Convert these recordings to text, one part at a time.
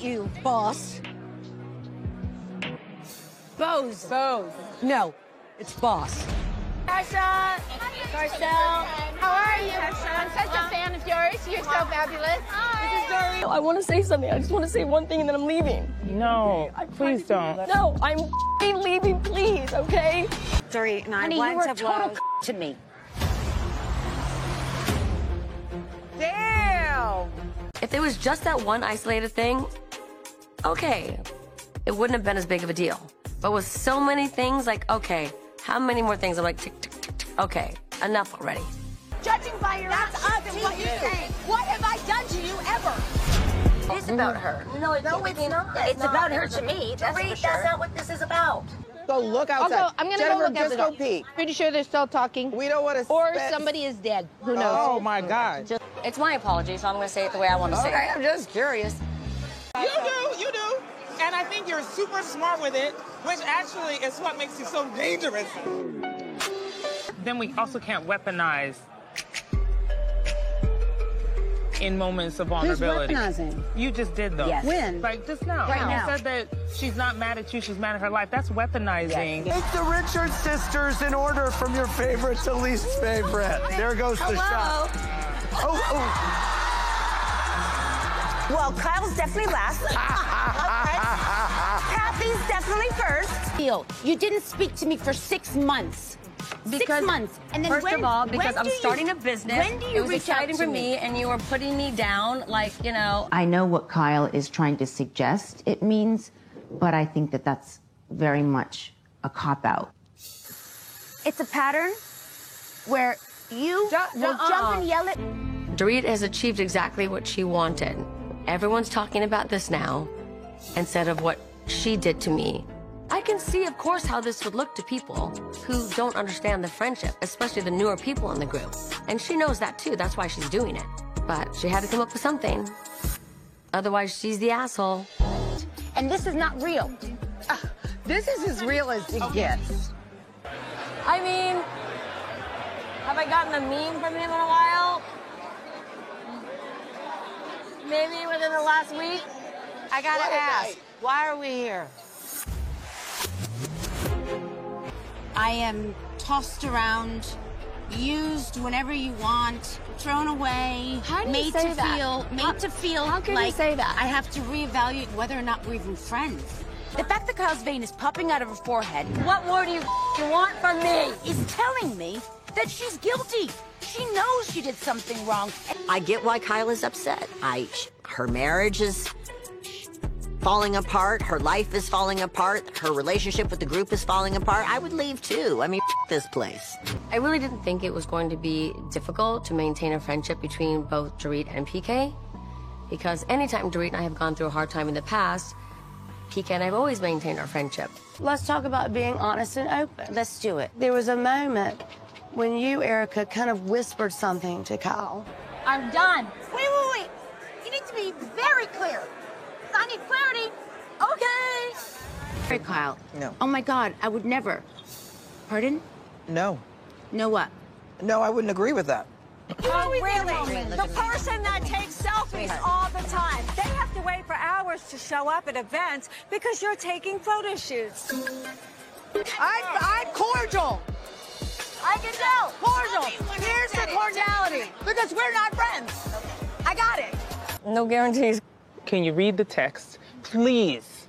you, boss. Bose. No, it's boss. Tasha. Garcelle. How are you? I'm such a fan of yours. You're so fabulous. This is Dory. I want to say something. I just want to say one thing and then I'm leaving. No, please don't. No, I'm leaving, please, okay? Dory and I Honey, went you were to total blows. to me. Damn! If it was just that one isolated thing, okay, it wouldn't have been as big of a deal. But with so many things, like, okay, how many more things? I'm like, tick, tick, tick, tick. Okay, enough already. Judging by your actions and what you say, what have I done to you ever? It's about her. No, it's not. It's about her to me, that's for sure. That's not what this is about. Go look outside. I'm gonna Jennifer, go look just at the go door. peek. Pretty sure they're still talking. We don't want to. Or somebody is dead. Who knows? Oh my God. It's my apology, so I'm going to say it the way I want to say it. I'm just curious. You do. And I think you're super smart with it, which actually is what makes you so dangerous. Then we also can't weaponize in moments of vulnerability. Who's weaponizing? You just did though. Yes. When? Like just now. Right now. You said that she's not mad at you, she's mad at her life. That's weaponizing. Take the Richard sisters in order from your favorite to least favorite. There goes the shot. Oh. Well, Kyle's definitely last. Kathy's definitely first. You didn't speak to me for 6 months. 6 months. And then First of all, because I'm starting a business. When do you it was reach out exciting to for me, and you were putting me down, like, you know. I know what Kyle is trying to suggest it means, but I think that that's very much a cop-out. It's a pattern where you will jump and yell at... Dorit has achieved exactly what she wanted. Everyone's talking about this now instead of what she did to me. I can see, of course, how this would look to people who don't understand the friendship, especially the newer people in the group. And she knows that, too. That's why she's doing it. But she had to come up with something. Otherwise, she's the asshole. And this is not real. This is as real as it gets. I mean, have I gotten a meme from him in a while? Maybe within the last week? I gotta ask, why are we here? I am tossed around, used whenever you want, thrown away, How do you made say to that? feel How can like you say that? I have to reevaluate whether or not we're even friends. The fact that Kyle's vein is popping out of her forehead What more do you want from me? is telling me that she's guilty. She knows she did something wrong. I get why Kyle is upset. Her marriage is falling apart. Her life is falling apart. Her relationship with the group is falling apart. I would leave too. I mean, this place. I really didn't think it was going to be difficult to maintain a friendship between both Dorit and PK, because anytime Dorit and I have gone through a hard time in the past, PK and I have always maintained our friendship. Let's talk about being honest and open. Let's do it. There was a moment when you, Erica, kind of whispered something to Kyle. I'm done. Wait. You need to be very clear. I need clarity. Okay. Hey, Kyle. No. Oh, my God, I would never. Pardon? No. No what? No, I wouldn't agree with that. Oh, really? The person that takes selfies all the time. They have to wait for hours to show up at events because you're taking photo shoots. I'm cordial. I can tell. Cordial. Here's the cordiality. Because we're not friends. I got it. No guarantees. Can you read the text, please?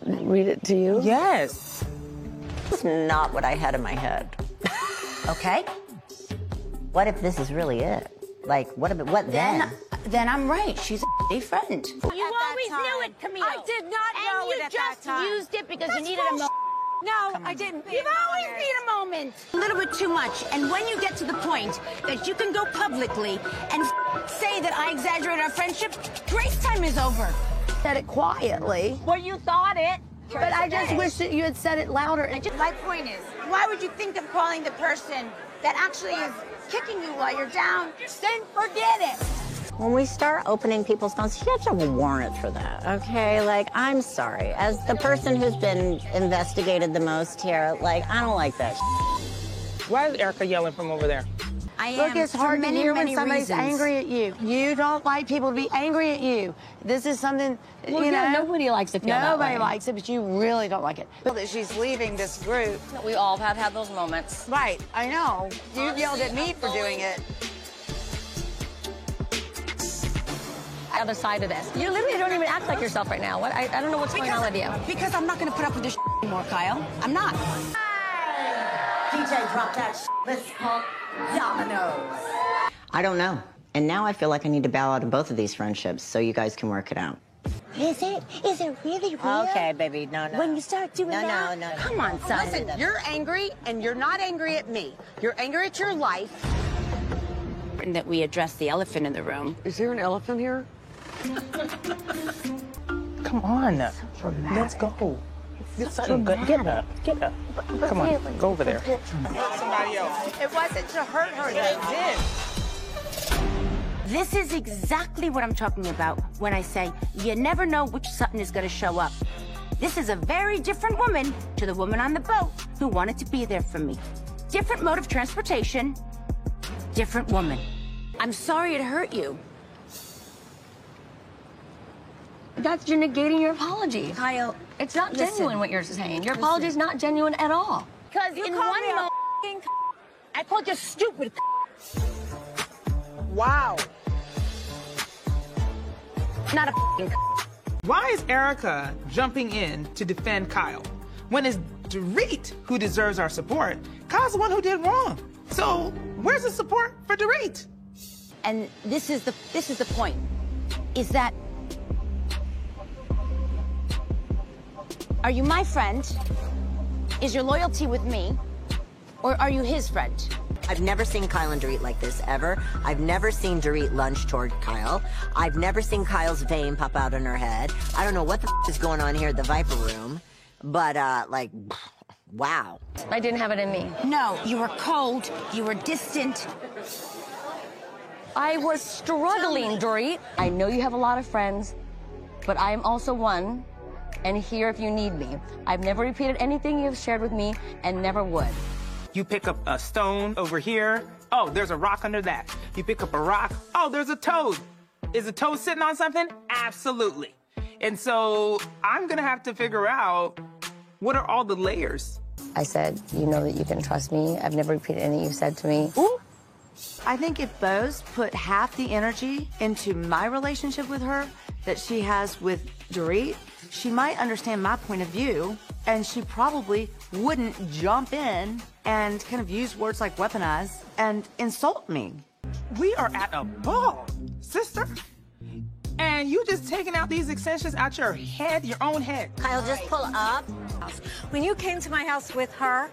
Read it to you? Yes. This is not what I had in my head. Okay? What if this is really it? Like, what then? Then I'm right. She's a friend. You always knew it, Camille. I did not know it at that time. And you just used it because you needed a moment. No, I didn't. You've always need a moment. A little bit too much. And when you get to the point that you can go publicly and say that I exaggerate our friendship, grace time is over. Said it quietly, Well, you thought it. but I just wish that you had said it louder. My point is, why would you think of calling the person that actually is kicking you while you're down? Then forget it. When we start opening people's phones, you have to have a warrant for that, okay? Like, I'm sorry. As the person who's been investigated the most here, like, I don't like that. Why is Erica yelling from over there? I am. Look, it's hard to hear when somebody's reasons. angry at you. You don't like people to be angry at you. This is something, Well, you yeah, know. nobody likes to feel that Nobody way. likes it, but you really don't like it. That she's leaving this group. We all have had those moments. Right, I know. You yelled at me for doing it. Other side of this. You literally don't even act like yourself right now. What? I don't know what's going on with you. Because I'm not going to put up with this anymore, Kyle. I'm not. DJ, drop that Let's call Dominoes. I don't know. And now I feel like I need to bow out of both of these friendships so you guys can work it out. Is it? Is it really real? Okay, baby, no. When you start doing that? No. Come on, son. Listen, you're angry, and you're not angry at me. You're angry at your life. And that we address the elephant in the room. Is there an elephant here? Come on. Let's go. Get something good. Get up. Get up. Come on. Go over there. Somebody else. It wasn't to hurt her. They did. This is exactly what I'm talking about when I say you never know which Sutton is going to show up. This is a very different woman to the woman on the boat who wanted to be there for me. Different mode of transportation, different woman. I'm sorry it hurt you. That's you're negating your apology. Kyle, It's not listen. genuine what you're saying. Your apology is not genuine at all. Because in one moment, I called you stupid. Wow. Not a Why is Erica jumping in to defend Kyle? When it's Dorit who deserves our support, Kyle's the one who did wrong. So where's the support for Dorit? And this is the point, is that are you my friend? Is your loyalty with me? Or are you his friend? I've never seen Kyle and Dorit like this, ever. I've never seen Dorit lunge toward Kyle. I've never seen Kyle's vein pop out in her head. I don't know what the is going on here at the Viper Room, but, like, wow. I didn't have it in me. No, you were cold, you were distant. I was struggling, Dorit. I know you have a lot of friends, but I am also one, and here if you need me. I've never repeated anything you've shared with me, and never would. You pick up a stone over here. Oh, there's a rock under that. You pick up a rock. Oh, there's a toad. Is a toad sitting on something? Absolutely. And so I'm gonna have to figure out what are all the layers. I said, you know that you can trust me. I've never repeated anything you've said to me. Ooh. I think if Bose put half the energy into my relationship with her that she has with Dorit, she might understand my point of view, and she probably wouldn't jump in and kind of use words like weaponize and insult me. We are at a ball, sister. And you just taking out these extensions out your head, your own head. Kyle, just pull up. When you came to my house with her,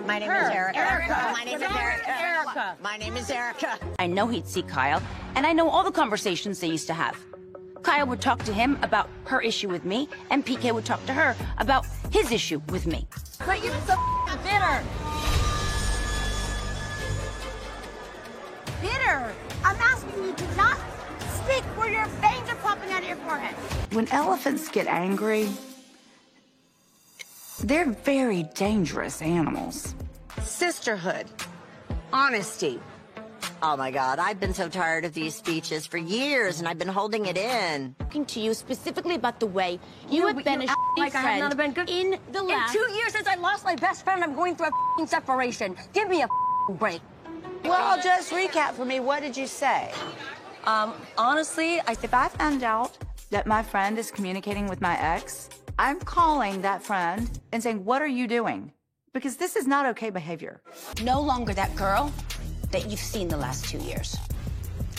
My name is Erica. My name is Erica. Erica. My name is Erica. I know he'd see Kyle, and I know all the conversations they used to have. Kyle would talk to him about her issue with me, and PK would talk to her about his issue with me. But you're so bitter. Bitter! I'm asking you to not speak where your veins are popping out of your forehead. When elephants get angry, they're very dangerous animals. Sisterhood. Honesty. Oh my God, I've been so tired of these speeches for years, and I've been holding it in. Talking to you specifically about the way you have been a like I have friend not been good. in the last... In 2 years since I lost my best friend, I'm going through a separation. Give me a break. Well, just recap for me. What did you say? Honestly, If I found out that my friend is communicating with my ex, I'm calling that friend and saying, what are you doing? Because this is not okay behavior. No longer that girl that you've seen the last 2 years.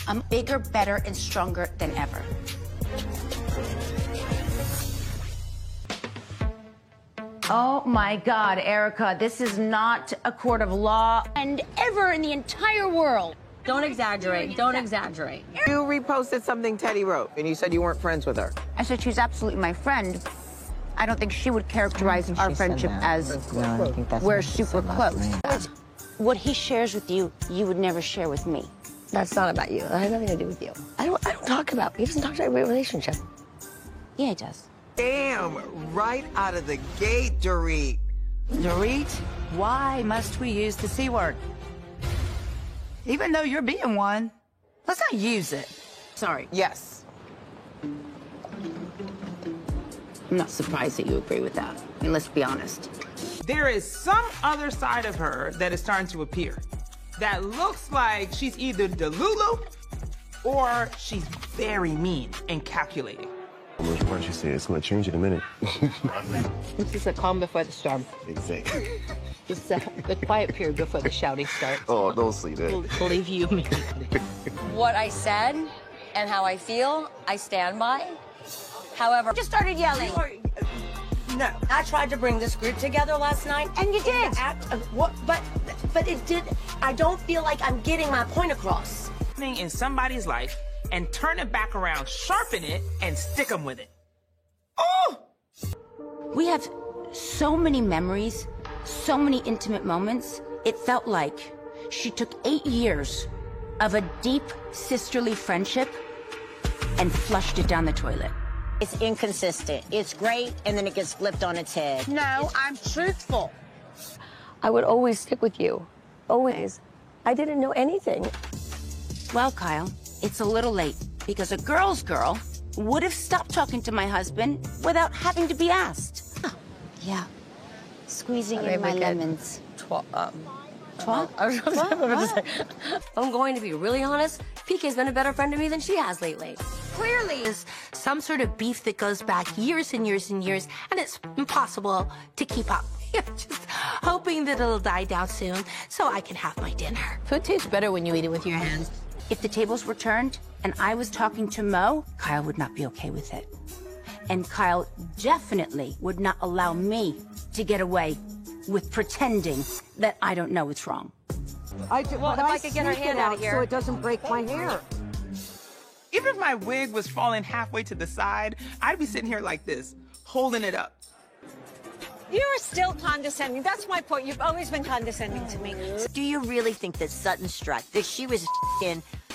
I'm bigger, better, and stronger than ever. Oh my God, Erica, this is not a court of law and ever in the entire world. don't exaggerate. Don't exaggerate. You reposted something Teddy wrote, and you said you weren't friends with her. I said she's absolutely my friend. I don't think she would characterize our friendship as we're super close. What he shares with you, you would never share with me. That's not about you. That has nothing to do with you. I don't talk about. He doesn't talk about every relationship. Yeah, he does. Damn, right out of the gate, Dorit. Dorit, why must we use the C word? Even though you're being one, let's not use it. Sorry. Yes. I'm not surprised that you agree with that. I mean, let's be honest. There is some other side of her that is starting to appear that looks like she's either Delulu or she's very mean and calculating. Why don't you say it's going to change in a minute? This is a calm before the storm. Exactly. This is the quiet period before the shouting starts. Oh, don't say that. Believe you me. What I said and how I feel, I stand by. However, Just started yelling. no. I tried to bring this group together last night. And you did. But it did. I don't feel like I'm getting my point across. In somebody's life and turn it back around, sharpen it, and stick them with it. Oh! We have so many memories, so many intimate moments. It felt like she took 8 years of a deep sisterly friendship and flushed it down the toilet. It's inconsistent. It's great, and then it gets flipped on its head. No, I'm truthful. I would always stick with you. Always. I didn't know anything. Well, Kyle, it's a little late because a girl's girl would have stopped talking to my husband without having to be asked. Yeah. Squeezing in my lemons. I'm going to be really honest. PK's been a better friend to me than she has lately. Clearly, there's some sort of beef that goes back years and years and years, and it's impossible to keep up. Just hoping that it'll die down soon so I can have my dinner. Food tastes better when you eat it with your hands. If the tables were turned and I was talking to Mo, Kyle would not be okay with it. And Kyle definitely would not allow me to get away with pretending that I don't know it's wrong. Well, if I could get her hand out of here. So it doesn't break my hair. Even if my wig was falling halfway to the side, I'd be sitting here like this, holding it up. You're still condescending. That's my point. You've always been condescending to me. Do you really think that Sutton struck, that she was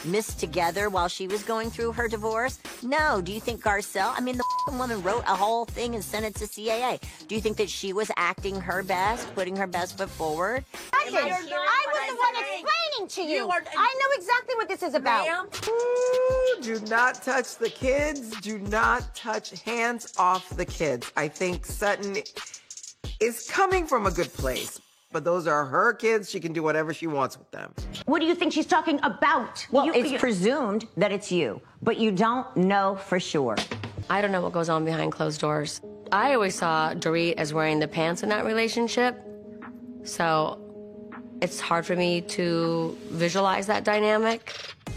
missed together while she was going through her divorce? No. Do you think Garcelle, I mean, the woman wrote a whole thing and sent it to CAA. Do you think that she was acting her best, putting her best foot forward? I was the one explaining to you. I know exactly what this is about. Ooh, do not touch the kids. Do not touch, hands off the kids. I think Sutton is coming from a good place, but those are her kids. She can do whatever she wants with them. What do you think she's talking about? Well, it's presumed that it's you, but you don't know for sure. I don't know what goes on behind closed doors. I always saw Dorit as wearing the pants in that relationship, so it's hard for me to visualize that dynamic.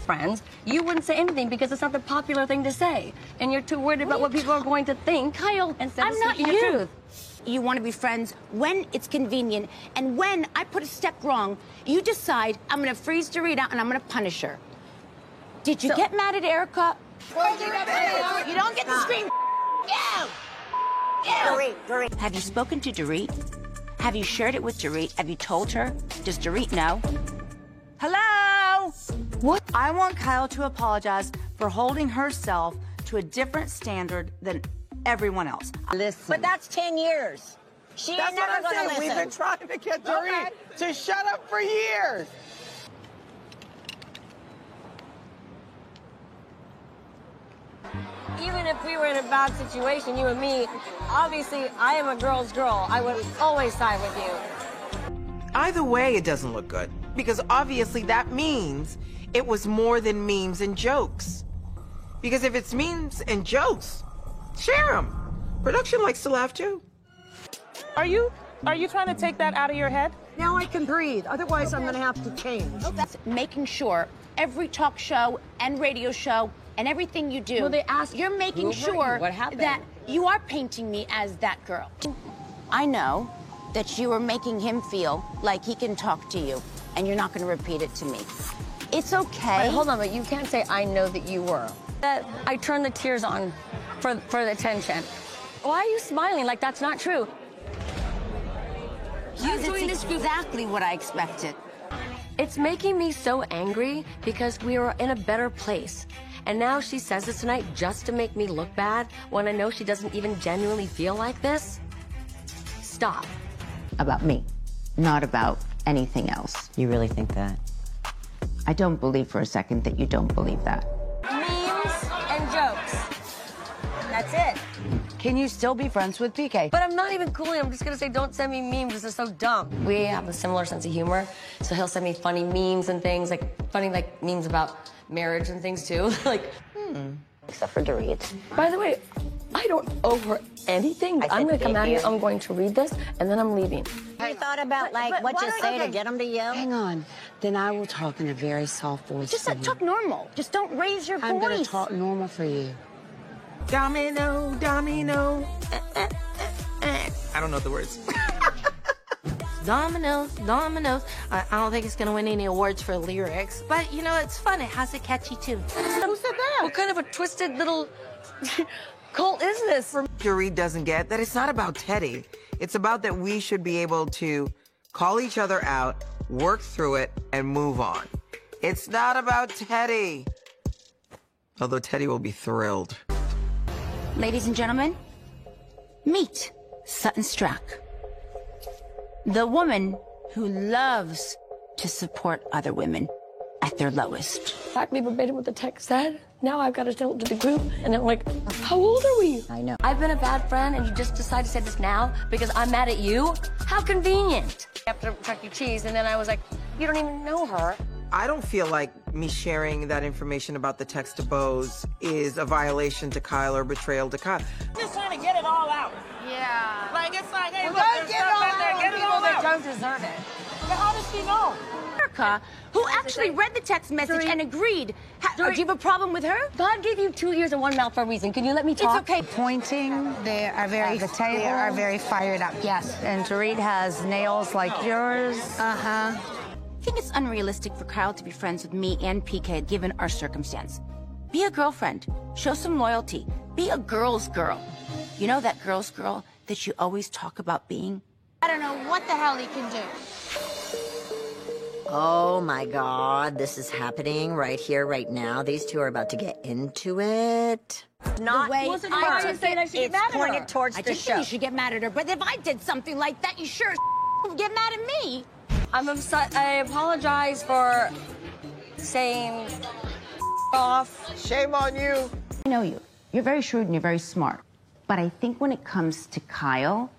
Friends, you wouldn't say anything because it's not the popular thing to say, and you're too worried about what people are going to think. Kyle, instead of I'm not speaking you. your truth. You want to be friends when it's convenient, and when I put a step wrong, you decide I'm going to freeze Dorita and I'm going to punish her. Did you get mad at Erica? You don't get to scream. Dorit. Have you spoken to Dorit? Have you shared it with Dorit? Have you told her? Does Dorit know? Hello? What? I want Kyle to apologize for holding herself to a different standard than everyone else. Listen. But that's 10 years. She ain't never gonna listen. We've been trying to get Dorit to shut up for years. Even if we were in a bad situation, you and me, obviously I am a girl's girl. I would always side with you. Either way, it doesn't look good, because obviously that means it was more than memes and jokes. Because if it's memes and jokes, share them. Production likes to laugh too. Are you trying to take that out of your head? Now I can breathe. Otherwise, I'm going to have to change. That's making sure every talk show and radio show and everything you do, Well, they asked, you're making who hurt sure you? What happened? that you are painting me as that girl. I know that you are making him feel like he can talk to you, and you're not going to repeat it to me. It's okay. Wait, hold on, but you can't say I know that you were. That I turned the tears on for the tension. Why are you smiling like that's not true? That's exactly what I expected. It's making me so angry because we were in a better place. And now she says this tonight just to make me look bad when I know she doesn't even genuinely feel like this? Stop. about me, not about anything else. You really think that? I don't believe for a second that you don't believe that. Memes and jokes. That's it. Can you still be friends with PK? But I'm not even cool. I'm just gonna say, don't send me memes because they're so dumb. We have a similar sense of humor, so he'll send me funny memes and things, like funny like memes about marriage and things too. Like, Except for Dorit. by the way, I don't owe her anything. I'm gonna come out here, I'm going to read this, and then I'm leaving. Have you thought about what to say to get them to yell? Hang on. Then I will talk in a very soft voice. Just for you. talk normal. Just don't raise your I'm voice. gonna talk normal for you. Domino, domino. I don't know the words. Dominoes, dominoes. I don't think it's gonna win any awards for lyrics, but you know, it's fun. It has a catchy tune. Who said that? What kind of a twisted little cult is this? Dorit doesn't get that it's not about Teddy. It's about that we should be able to call each other out, work through it, and move on. It's not about Teddy. Although Teddy will be thrilled. Ladies and gentlemen, meet Sutton Stracke. The woman who loves to support other women at their lowest. Fact me verbatim what the text said. Now I've got to tell it to the group, and they're like, how old are we? I know. I've been a bad friend, and you just decided to say this now because I'm mad at you? How convenient. After Chuck E. Cheese, and then I was like, you don't even know her. I don't feel like me sharing that information about the text to Bose is a violation to Kyle or betrayal to Kyle. Just trying to get it all out. Yeah. Like, it's like, hey, Well, look, don't there's get stuff all out there. out Get it all people that out. don't deserve it. But how does she know? America, who actually read the text message and agreed. Do you have a problem with her? God gave you 2 ears and 1 mouth for a reason. Can you let me talk? It's okay. Pointing, they are very, they are very fired up. Yes. And Dorit has nails like yours. I think it's unrealistic for Kyle to be friends with me and PK given our circumstance. Be a girlfriend. Show some loyalty. Be a girl's girl. You know that girl's girl that you always talk about being? I don't know what the hell he can do. Oh my God, this is happening right here, right now. These two are about to get into it. Not the way I took it, it's pointed towards I the just think show. you should get mad at her. But if I did something like that, you sure get mad at me. I'm upset. I apologize for saying off. Shame on you. I know you. You're very shrewd and you're very smart. But I think when it comes to Kyle,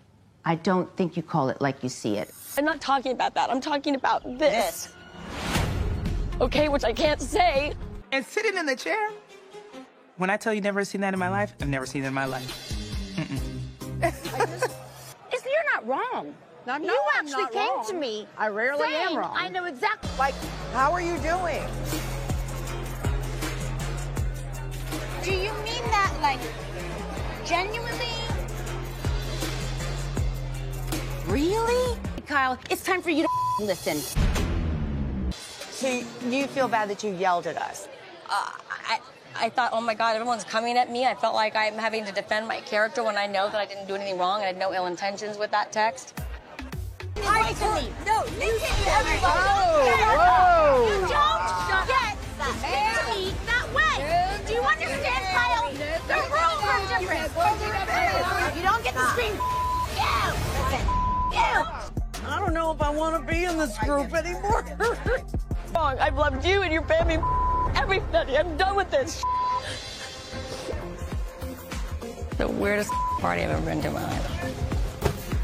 I don't think you call it like you see it. I'm not talking about that. I'm talking about this. Okay, which I can't say. And sitting in the chair? When I tell you never seen that in my life, I've never seen it in my life. You're not wrong. You actually came to me. I rarely am saying, wrong. I know exactly. Like, how are you doing? Do you mean that, like, genuinely? Really? Kyle, it's time for you to listen. So you feel bad that you yelled at us? I thought, oh my God, everyone's coming at me. I felt like I'm having to defend my character when I know that I didn't do anything wrong and I had no ill intentions with that text. I believe. No, listen to everybody. Whoa. You don't get to speak to me that way. Do you understand, Kyle? The rules are different. You don't get to scream. You. I don't know if I want to be in this group anymore. I've loved you and your family, everybody. I'm done with this. The weirdest party I've ever been to in my life.